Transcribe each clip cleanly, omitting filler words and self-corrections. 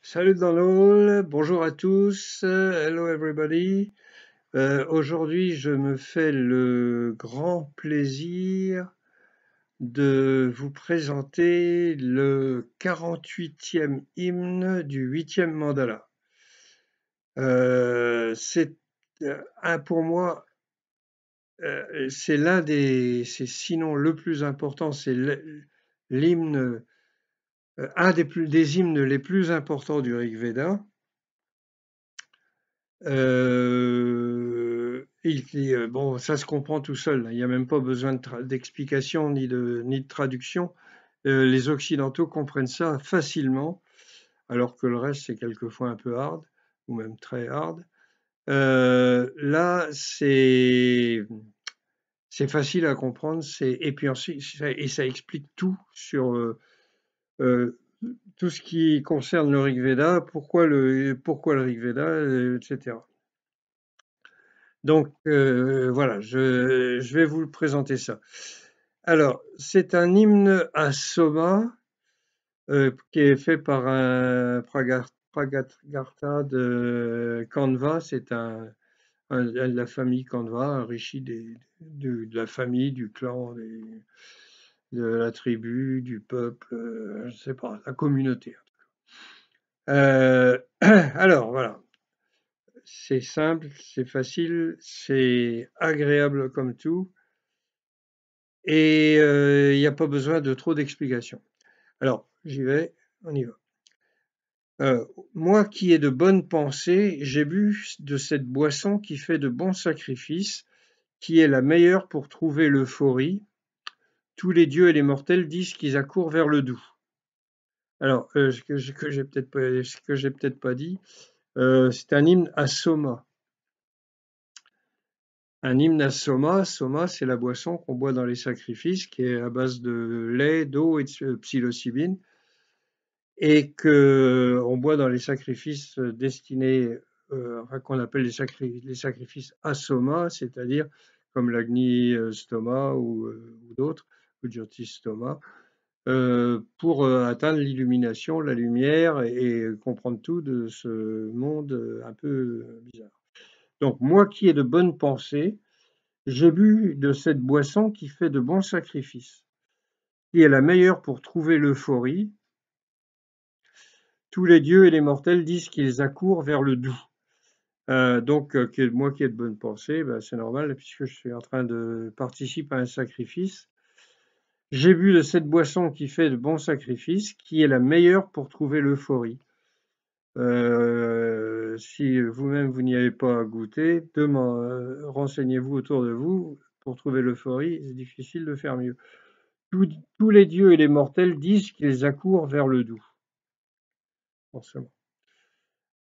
Salut dans l'hall, bonjour à tous, hello everybody. Aujourd'hui, je me fais le grand plaisir de vous présenter le 48e hymne du 8e mandala. C'est pour moi, c'est c'est sinon le plus important, c'est l'hymne, des hymnes les plus importants du Rig Veda. Bon, ça se comprend tout seul, hein. Il n'y a même pas besoin d'explication ni de traduction. Les Occidentaux comprennent ça facilement, alors que le reste, c'est quelquefois un peu hard, ou même très hard. Là, c'est facile à comprendre, et puis ensuite, ça explique tout sur euh, tout ce qui concerne le Rig Veda, pourquoi le Rig Veda, etc. Donc voilà, je vais vous présenter ça. Alors, c'est un hymne à Soma qui est fait par un Pragatartha de Kandva. C'est de la famille Kandva, un rishi de la famille, du clan, de la tribu, du peuple, je ne sais pas, la communauté. Alors voilà, c'est simple, c'est facile, c'est agréable comme tout. Et il n'y a pas besoin de trop d'explications. Alors, j'y vais, on y va. Moi qui ai de bonnes pensées, j'ai bu de cette boisson qui fait de bons sacrifices, qui est la meilleure pour trouver l'euphorie. Tous les dieux et les mortels disent qu'ils accourent vers le doux. Alors, ce que j'ai peut-être pas dit, c'est un hymne à Soma. Un hymne à Soma, Soma, c'est la boisson qu'on boit dans les sacrifices, qui est à base de lait, d'eau et de psilocybine, et que on boit dans les sacrifices destinés, qu'on appelle les sacrifices à Soma, c'est-à-dire comme l'Agni Stoma ou d'autres, ou Jyoti Stoma, pour atteindre l'illumination, la lumière et comprendre tout de ce monde un peu bizarre. Donc, moi qui ai de bonnes pensées, j'ai bu de cette boisson qui fait de bons sacrifices, qui est la meilleure pour trouver l'euphorie. Tous les dieux et les mortels disent qu'ils accourent vers le doux. Moi qui ai de bonnes pensées, ben, c'est normal puisque je suis en train de participer à un sacrifice. J'ai bu de cette boisson qui fait de bons sacrifices, qui est la meilleure pour trouver l'euphorie. Si vous-même vous n'y avez pas goûté, renseignez-vous autour de vous. Pour trouver l'euphorie, c'est difficile de faire mieux. Tous les dieux et les mortels disent qu'ils accourent vers le doux. Forcément.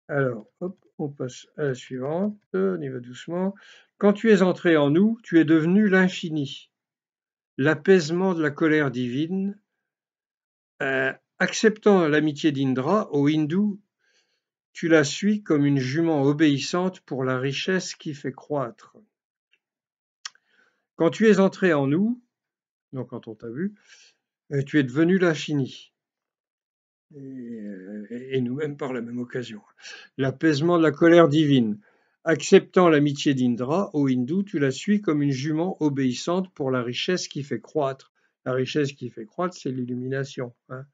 Alors, hop, on passe à la suivante. On y va doucement. Quand tu es entré en nous, tu es devenu l'infini, l'apaisement de la colère divine. Acceptant l'amitié d'Indra, ô hindou, tu la suis comme une jument obéissante pour la richesse qui fait croître. Quand tu es entré en nous, donc quand on t'a vu, tu es devenu l'infini. Et nous-mêmes par la même occasion. L'apaisement de la colère divine. Acceptant l'amitié d'Indra, ô hindou, tu la suis comme une jument obéissante pour la richesse qui fait croître. La richesse qui fait croître, c'est l'illumination. Hein.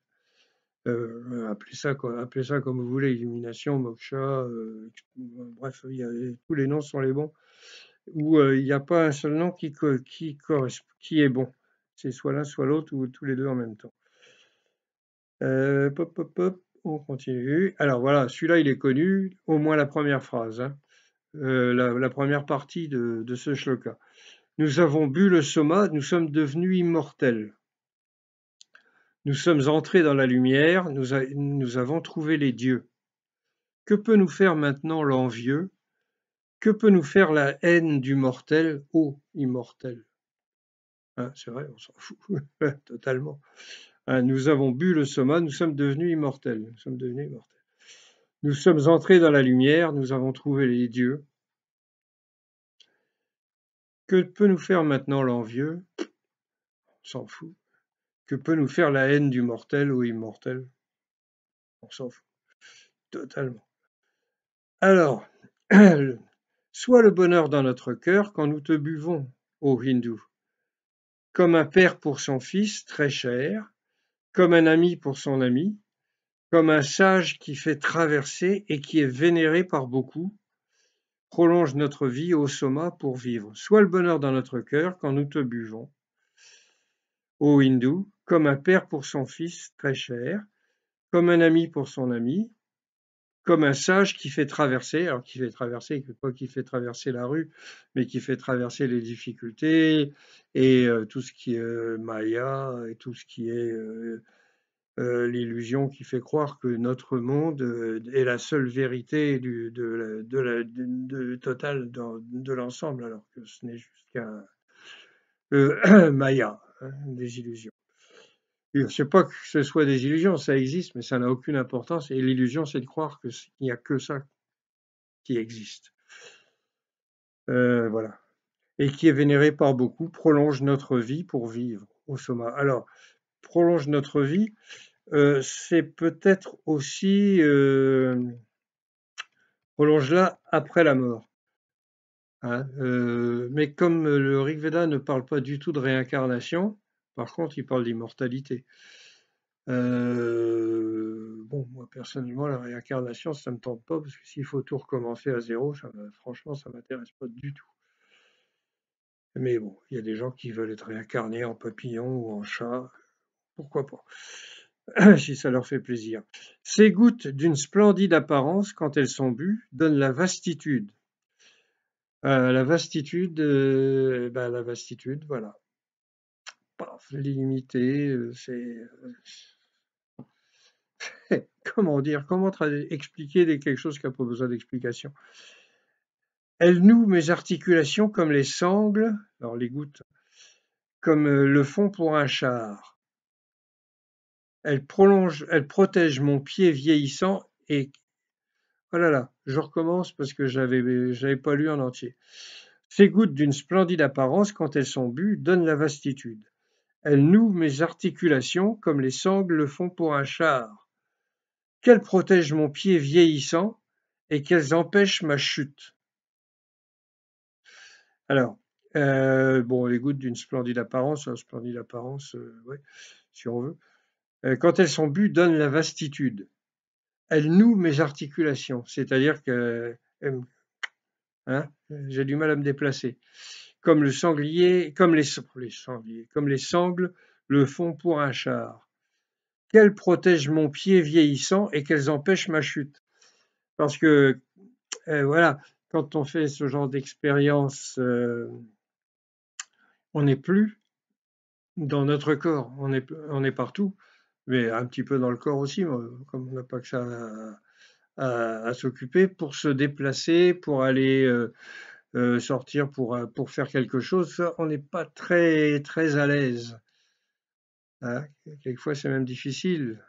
Appelez ça comme vous voulez, illumination, moksha, bref, tous les noms sont les bons. Où il n'y a pas un seul nom qui est bon. C'est soit l'un, soit l'autre, ou tous les deux en même temps. On continue. Alors voilà, celui-là, il est connu, au moins la première phrase, hein. La première partie de ce shloka. Nous avons bu le soma, nous sommes devenus immortels. Nous sommes entrés dans la lumière, nous avons trouvé les dieux. Que peut nous faire maintenant l'envieux? Que peut nous faire la haine du mortel, ô immortel? Hein, c'est vrai, on s'en fout totalement. Hein, nous avons bu le soma, nous sommes devenus immortels. Nous sommes devenus immortels. Nous sommes entrés dans la lumière, nous avons trouvé les dieux. Que peut nous faire maintenant l'envieux? On s'en fout. Que peut nous faire la haine du mortel ou immortel? On s'en fout. totalement. Alors, sois le bonheur dans notre cœur quand nous te buvons, ô hindou, comme un père pour son fils très cher, comme un ami pour son ami, comme un sage qui fait traverser et qui est vénéré par beaucoup, prolonge notre vie au soma pour vivre. Sois le bonheur dans notre cœur quand nous te buvons, ô hindou, comme un père pour son fils très cher, comme un ami pour son ami, comme un sage qui fait traverser, alors qui fait traverser, pas qui fait traverser la rue, mais qui fait traverser les difficultés et tout ce qui est Maya et tout ce qui est l'illusion qui fait croire que notre monde est la seule vérité totale de l'ensemble, alors que ce n'est juste qu'un Maya, hein, des illusions. Je ne sais pas que ce soit des illusions, ça existe, mais ça n'a aucune importance. Et l'illusion, c'est de croire qu'il n'y a que ça qui existe. Voilà. Et qui est vénéré par beaucoup, prolonge notre vie pour vivre au soma. Alors, prolonge notre vie, c'est peut-être aussi prolonge-la après la mort. Hein. Mais comme le Rig Veda ne parle pas du tout de réincarnation, par contre, il parle d'immortalité. Bon, moi personnellement, la réincarnation, ça me tente pas, parce que s'il faut tout recommencer à zéro, franchement, ça m'intéresse pas du tout. Mais bon, il y a des gens qui veulent être réincarnés en papillon ou en chat, pourquoi pas, si ça leur fait plaisir. Ces gouttes d'une splendide apparence, quand elles sont bues, donnent la vastitude. La vastitude, voilà. Paf, l'illimité, comment dire, comment expliquer quelque chose qui n'a pas besoin d'explication. Elle noue mes articulations comme les sangles, alors les gouttes, comme le fond pour un char. Elle protège mon pied vieillissant et oh là là, je recommence parce que j'avais pas lu en entier. Ces gouttes d'une splendide apparence, quand elles sont bues, donnent la vastitude. Elles nouent mes articulations comme les sangles le font pour un char. Qu'elles protègent mon pied vieillissant et qu'elles empêchent ma chute. Alors, bon, les gouttes d'une splendide apparence, ouais, si on veut. Quand elles sont bues, donnent la vastitude. Elles nouent mes articulations, c'est-à-dire que hein, j'ai du mal à me déplacer. Comme le sanglier, comme les sangliers, comme les sangles le font pour un char. Qu'elles protègent mon pied vieillissant et qu'elles empêchent ma chute. Parce que, voilà, quand on fait ce genre d'expérience, on n'est plus dans notre corps, on est partout, mais un petit peu dans le corps aussi, comme on n'a pas que ça à s'occuper, pour se déplacer, pour aller sortir, pour faire quelque chose, ça, on n'est pas très, très à l'aise. Hein. Quelquefois, c'est même difficile.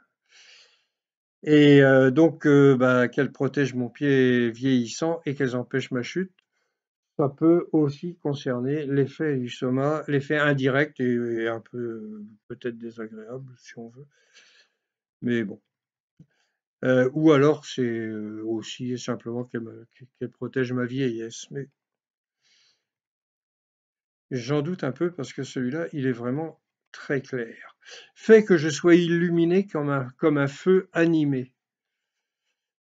Et donc, qu'elles protègent mon pied vieillissant et qu'elles empêchent ma chute, ça peut aussi concerner l'effet du soma, l'effet indirect et un peu peut-être désagréable si on veut. Mais bon. Ou alors c'est aussi simplement qu'elle protège ma vieillesse. Mais j'en doute un peu parce que celui-là, il est vraiment très clair. Fait que je sois illuminé comme un feu animé,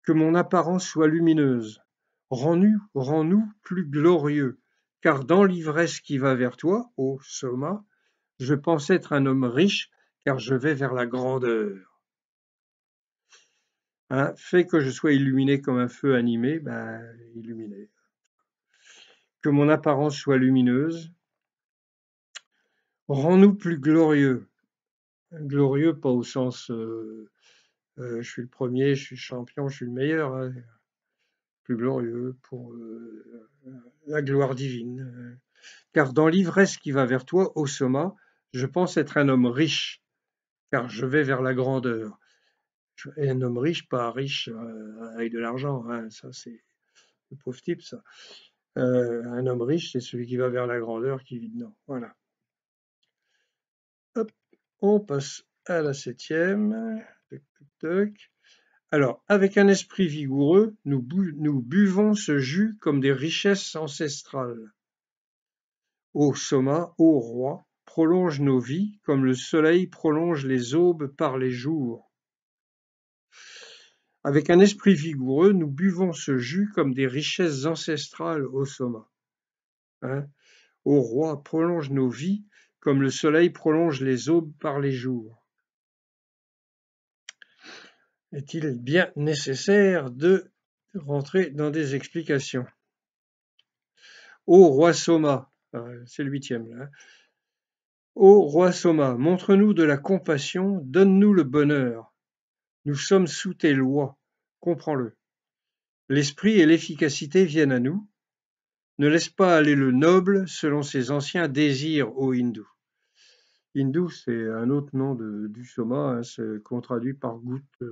que mon apparence soit lumineuse. Rends-nous plus glorieux, car dans l'ivresse qui va vers toi, ô Soma, je pense être un homme riche, car je vais vers la grandeur. Hein, fait que je sois illuminé comme un feu animé, illuminé. Que mon apparence soit lumineuse. Rends-nous plus glorieux. Glorieux, pas au sens je suis le premier, je suis le champion, je suis le meilleur. Hein. Plus glorieux pour la gloire divine. Car dans l'ivresse qui va vers toi, ô Soma, je pense être un homme riche, car je vais vers la grandeur. Et un homme riche, pas riche avec de l'argent, hein, ça c'est le pauvre type, ça. Un homme riche, c'est celui qui va vers la grandeur, qui vit dedans. Voilà. Hop, on passe à la 7e. Toc, toc, toc. Alors, avec un esprit vigoureux, nous buvons ce jus comme des richesses ancestrales. Ô soma, ô roi, prolonge nos vies comme le soleil prolonge les aubes par les jours. Avec un esprit vigoureux, nous buvons ce jus comme des richesses ancestrales, ô soma. Hein? Ô roi, prolonge nos vies comme le soleil prolonge les aubes par les jours. Est-il bien nécessaire de rentrer dans des explications? Ô roi Soma, c'est le 8e là. Ô roi Soma, montre-nous de la compassion, donne-nous le bonheur. Nous sommes sous tes lois, comprends-le. L'esprit et l'efficacité viennent à nous. Ne laisse pas aller le noble selon ses anciens désirs, ô hindou. Hindou, c'est un autre nom du Soma, hein, qu'on traduit par goutte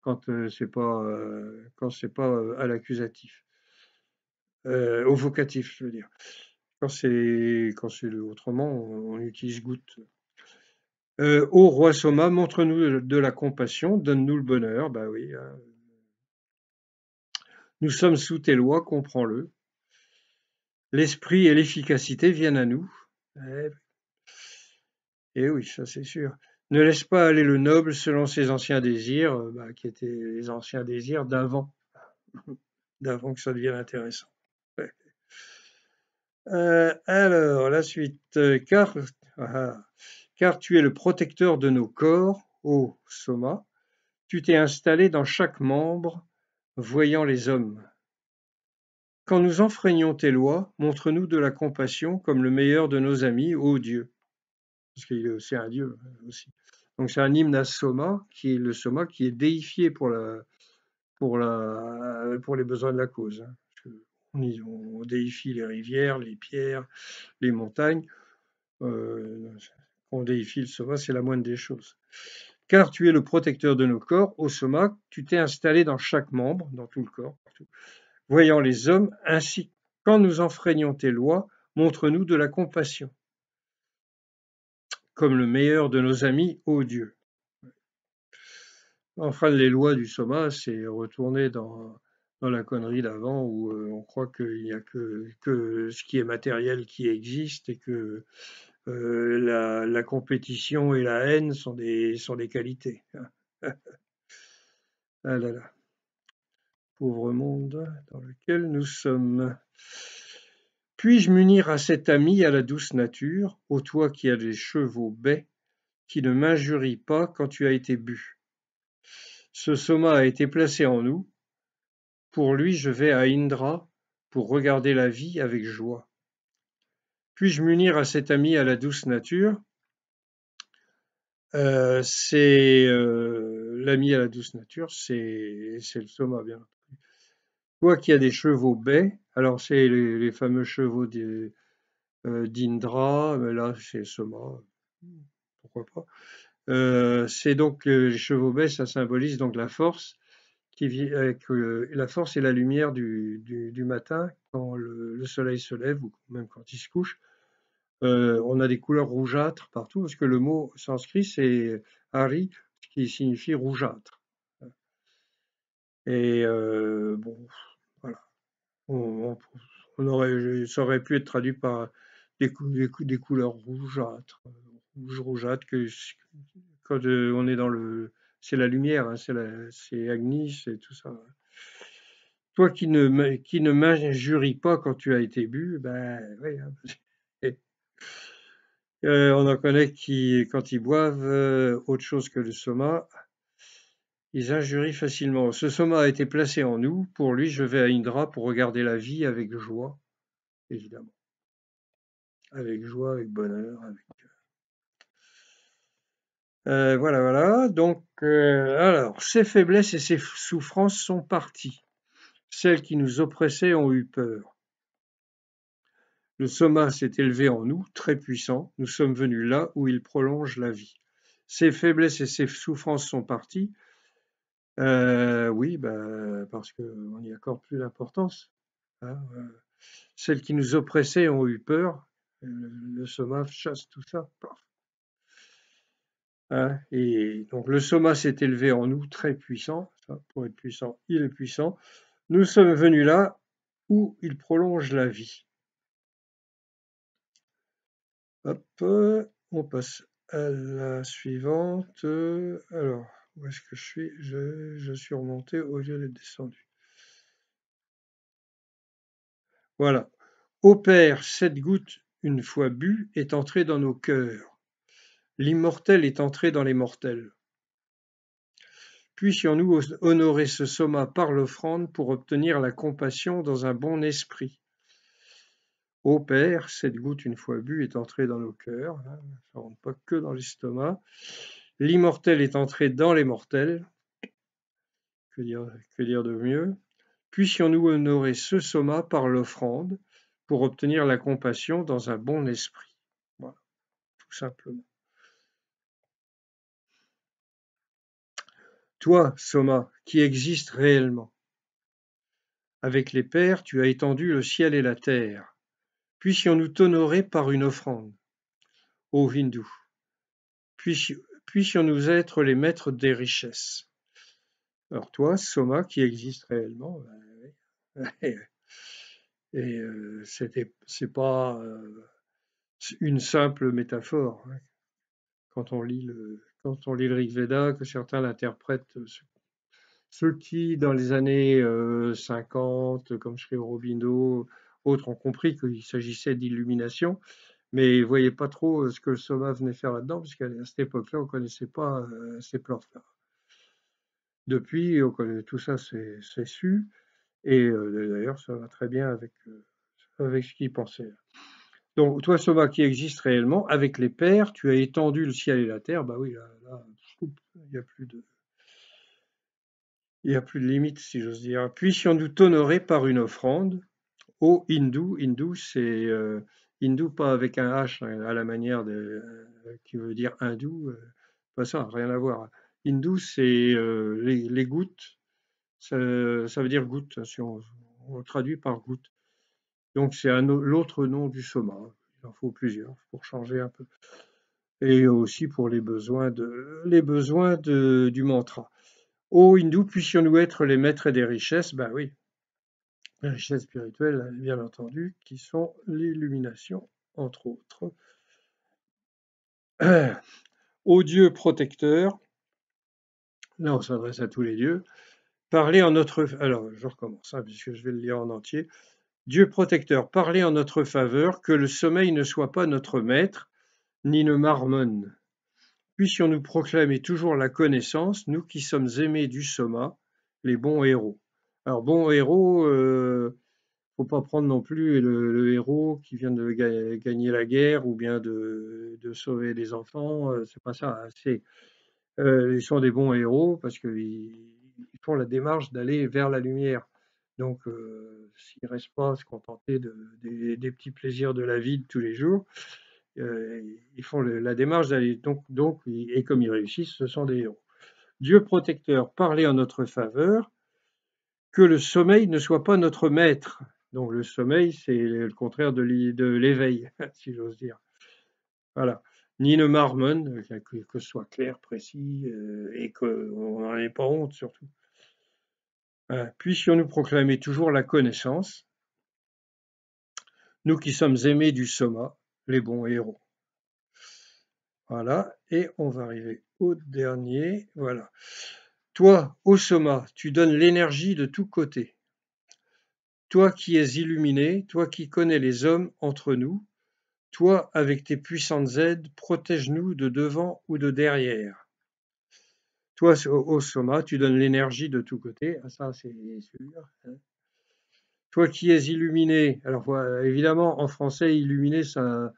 quand c'est pas à l'accusatif, au vocatif, je veux dire. Quand c'est autrement, on utilise goutte. Ô roi Soma, montre-nous de la compassion, donne-nous le bonheur. Bah oui. Nous sommes sous tes lois, comprends-le. L'esprit et l'efficacité viennent à nous. Et oui, ça c'est sûr. Ne laisse pas aller le noble selon ses anciens désirs, qui étaient les anciens désirs d'avant que ça devienne intéressant. Ouais. Alors, la suite. Car tu es le protecteur de nos corps, ô Soma, tu t'es installé dans chaque membre, voyant les hommes. Quand nous enfreignons tes lois, montre-nous de la compassion comme le meilleur de nos amis, ô Dieu. Parce qu'il est aussi un Dieu aussi. Donc c'est un hymne à Soma, qui est le Soma qui est déifié pour les besoins de la cause. On déifie les rivières, les pierres, les montagnes. On déifie le Soma, c'est la moindre des choses. Car tu es le protecteur de nos corps, ô Soma, tu t'es installé dans chaque membre, dans tout le corps, partout. Voyant les hommes, ainsi quand nous enfreignons tes lois, montre-nous de la compassion, comme le meilleur de nos amis, ô Dieu. Enfin, les lois du Soma, c'est retourner dans la connerie d'avant où on croit qu'il n'y a que ce qui est matériel qui existe et que la compétition et la haine sont des qualités. Ah là là. Pauvre monde dans lequel nous sommes. Puis-je m'unir à cet ami à la douce nature, ô toi qui as des chevaux bais, qui ne m'injurie pas quand tu as été bu. Ce Soma a été placé en nous. Pour lui, je vais à Indra pour regarder la vie avec joie. Puis-je m'unir à cet ami à la douce nature? C'est l'ami à la douce nature, c'est le Soma, bien entendu. Toi qui as des chevaux bais, alors c'est les fameux chevaux d'Indra, mais là c'est Soma, pourquoi pas. C'est donc les chevaux bais, ça symbolise donc la force, la force et la lumière du matin quand le soleil se lève ou même quand il se couche. On a des couleurs rougeâtres partout parce que le mot sanskrit c'est Hari qui signifie rougeâtre. Et bon, voilà. Ça aurait pu être traduit par des couleurs rougeâtres, rougeâtres quand on est c'est la lumière, hein, c'est Agni, c'est tout ça. Toi qui ne m'injurie pas quand tu as été bu, ben oui. Hein. On en connaît qui, quand ils boivent autre chose que le soma, ils injurient facilement. Ce soma a été placé en nous. Pour lui, je vais à Indra pour regarder la vie avec joie, évidemment. Avec joie, avec bonheur. Voilà, voilà. Donc, alors, ces faiblesses et ces souffrances sont parties. Celles qui nous oppressaient ont eu peur. Le soma s'est élevé en nous, très puissant. Nous sommes venus là où il prolonge la vie. Ces faiblesses et ces souffrances sont parties. Oui, parce qu'on n'y accorde plus d'importance. Hein. Celles qui nous oppressaient ont eu peur. Le soma chasse tout ça. hein. Et donc le soma s'est élevé en nous très puissant. Ça, pour être puissant, il est puissant. Nous sommes venus là où il prolonge la vie. Hop, on passe à la suivante. Alors, où est-ce que je suis? Je suis remonté au lieu d'être descendu. Voilà. Ô Père, cette goutte, une fois bue, est entrée dans nos cœurs. L'immortel est entré dans les mortels. Puissions-nous honorer ce soma par l'offrande pour obtenir la compassion dans un bon esprit. Ô Père, cette goutte, une fois bue, est entrée dans nos cœurs. Ça ne rentre pas que dans l'estomac. L'immortel est entré dans les mortels. Que dire de mieux? Puissions-nous honorer ce soma par l'offrande pour obtenir la compassion dans un bon esprit. Voilà, tout simplement. Toi, soma, qui existes réellement, avec les pères, tu as étendu le ciel et la terre. Puissions-nous t'honorer par une offrande. Ô Hindu, puissions-nous être les maîtres des richesses. Alors toi, soma, qui existe réellement, et c'est pas une simple métaphore. Hein. Quand on lit le Rig Veda, que certains l'interprètent, ceux qui, dans les années 50, comme Sri Aurobindo, autres, ont compris qu'il s'agissait d'illumination, mais ils ne voyaient pas trop ce que le Soma venait faire là-dedans, puisqu'à cette époque-là, on ne connaissait pas ces plantes-là. Depuis, tout ça, c'est su, et d'ailleurs, ça va très bien avec ce qu'ils pensaient. Donc, toi, Soma, qui existe réellement, avec les pères, tu as étendu le ciel et la terre. Bah oui, là, il n'y a plus de, limite, si j'ose dire. Puissions-nous t'honorer par une offrande, ô hindou. Hindou, c'est hindou pas avec un H à la manière de, qui veut dire hindou. Pas ça, rien à voir. Hindou, c'est les gouttes. Ça veut dire goutte, si on le traduit par goutte. Donc, c'est l'autre nom du soma. Il en faut plusieurs pour changer un peu. Et aussi pour les besoins du mantra. Ô hindou, puissions-nous être les maîtres des richesses? Ben oui, les richesses spirituelles, bien entendu, qui sont l'illumination, entre autres. Ô Dieu protecteur, là on s'adresse à tous les dieux, parlez en notre... Alors, je recommence, hein, puisque je vais le lire en entier. Dieu protecteur, parlez en notre faveur, que le sommeil ne soit pas notre maître, ni ne marmonne. Puissions-nous proclamer toujours la connaissance, nous qui sommes aimés du soma, les bons héros. Alors, bons héros, faut pas prendre non plus le héros qui vient de gagner la guerre ou bien de sauver des enfants, c'est pas ça. Hein. Ils sont des bons héros parce qu'ils font la démarche d'aller vers la lumière. Donc, s'ils ne restent pas à se contenter des petits plaisirs de la vie de tous les jours, ils font la démarche d'aller. Et comme ils réussissent, ce sont des héros. Dieu protecteur, parlez en notre faveur, que le sommeil ne soit pas notre maître. Donc le sommeil, c'est le contraire de l'éveil, si j'ose dire. Voilà. Ni ne marmonne, que ce soit clair, précis, et qu'on n'en ait pas honte surtout. Voilà. Puissions-nous proclamer toujours la connaissance, nous qui sommes aimés du soma, les bons héros. Voilà, et on va arriver au dernier. Voilà. Toi, ô soma, tu donnes l'énergie de tous côtés. Toi qui es illuminé, toi qui connais les hommes entre nous, toi, avec tes puissantes aides, protège-nous de devant ou de derrière. Toi, ô soma, tu donnes l'énergie de tous côtés. Ah, ça, c'est sûr. Hein. Toi qui es illuminé. Alors, évidemment, en français, illuminé, ça,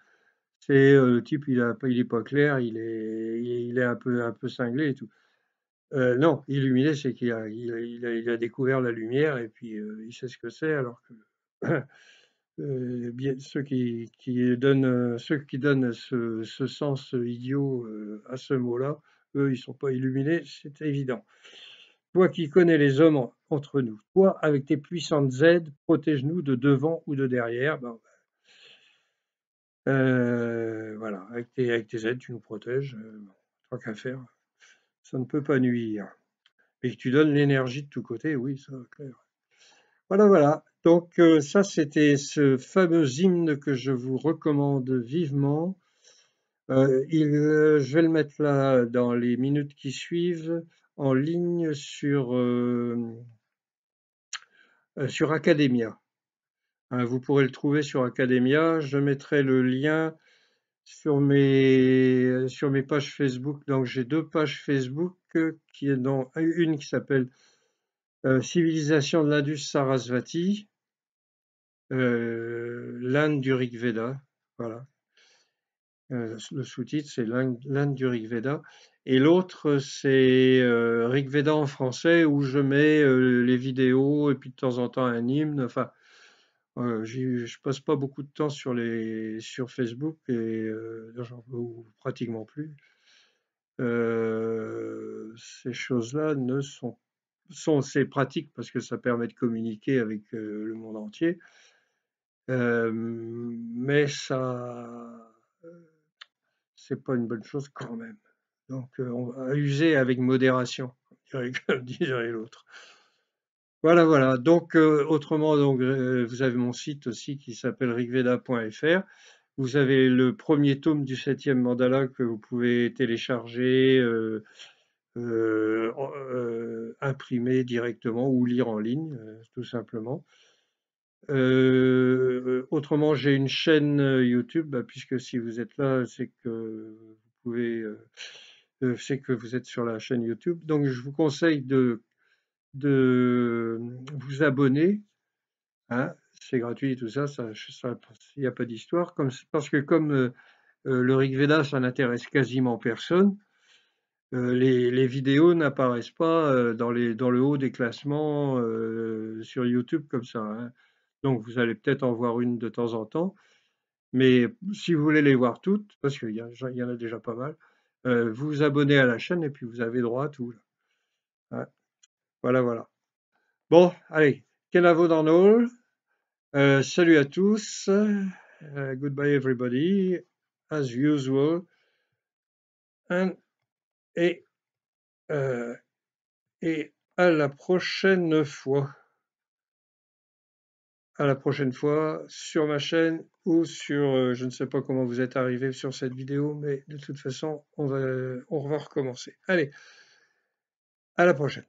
c'est le type, il est pas clair, il est un peu cinglé et tout. Non, illuminé, c'est qu'il a découvert la lumière et puis il sait ce que c'est, alors que ceux qui donnent ce sens idiot à ce mot-là, eux, ils sont pas illuminés, c'est évident. Toi qui connais les hommes entre nous, toi, avec tes puissantes aides, protège-nous de devant ou de derrière. Ben, voilà, avec tes aides, tu nous protèges. tant qu'à faire, ça ne peut pas nuire. Et que tu donnes l'énergie de tous côtés, oui, ça, clair. Voilà, voilà. Donc ça, c'était ce fameux hymne que je vous recommande vivement. Je vais le mettre là dans les minutes qui suivent en ligne sur Academia. Hein, vous pourrez le trouver sur Academia. Je mettrai le lien sur mes pages Facebook. Donc j'ai deux pages Facebook qui est dans une qui s'appelle Civilisation de l'Indus Sarasvati, l'Inde du Rig Veda. Voilà. Le sous-titre, c'est l'Inde du Rig Veda. Et l'autre, c'est Rig Veda en français, où je mets les vidéos et puis de temps en temps un hymne. Enfin, je passe pas beaucoup de temps sur Facebook et ou pratiquement plus. Ces choses-là c'est pratique parce que ça permet de communiquer avec le monde entier, mais c'est pas une bonne chose quand même. Donc, on va user avec modération, comme dirait l'autre. Voilà, voilà. Donc, autrement, donc, vous avez mon site aussi qui s'appelle rigveda.fr. Vous avez le premier tome du 7e mandala que vous pouvez télécharger, imprimer directement ou lire en ligne, tout simplement. Autrement, j'ai une chaîne YouTube, puisque si vous êtes là, c'est que vous êtes sur la chaîne YouTube. Donc, je vous conseille de vous abonner. Hein, c'est gratuit, tout ça, il n'y a pas d'histoire. Parce que comme le Rig Veda, ça n'intéresse quasiment personne, les vidéos n'apparaissent pas dans le haut des classements sur YouTube comme ça. Hein. Donc vous allez peut-être en voir une de temps en temps, mais si vous voulez les voir toutes, parce qu'il y en a déjà pas mal, vous vous abonnez à la chaîne et puis vous avez droit à tout. Là. Hein. Voilà, voilà. Bon, allez, Kenavo dans all. Salut à tous. Goodbye everybody, as usual. Et à la prochaine fois. À la prochaine fois sur ma chaîne ou sur, je ne sais pas comment vous êtes arrivé sur cette vidéo, mais de toute façon, on va recommencer. Allez, à la prochaine.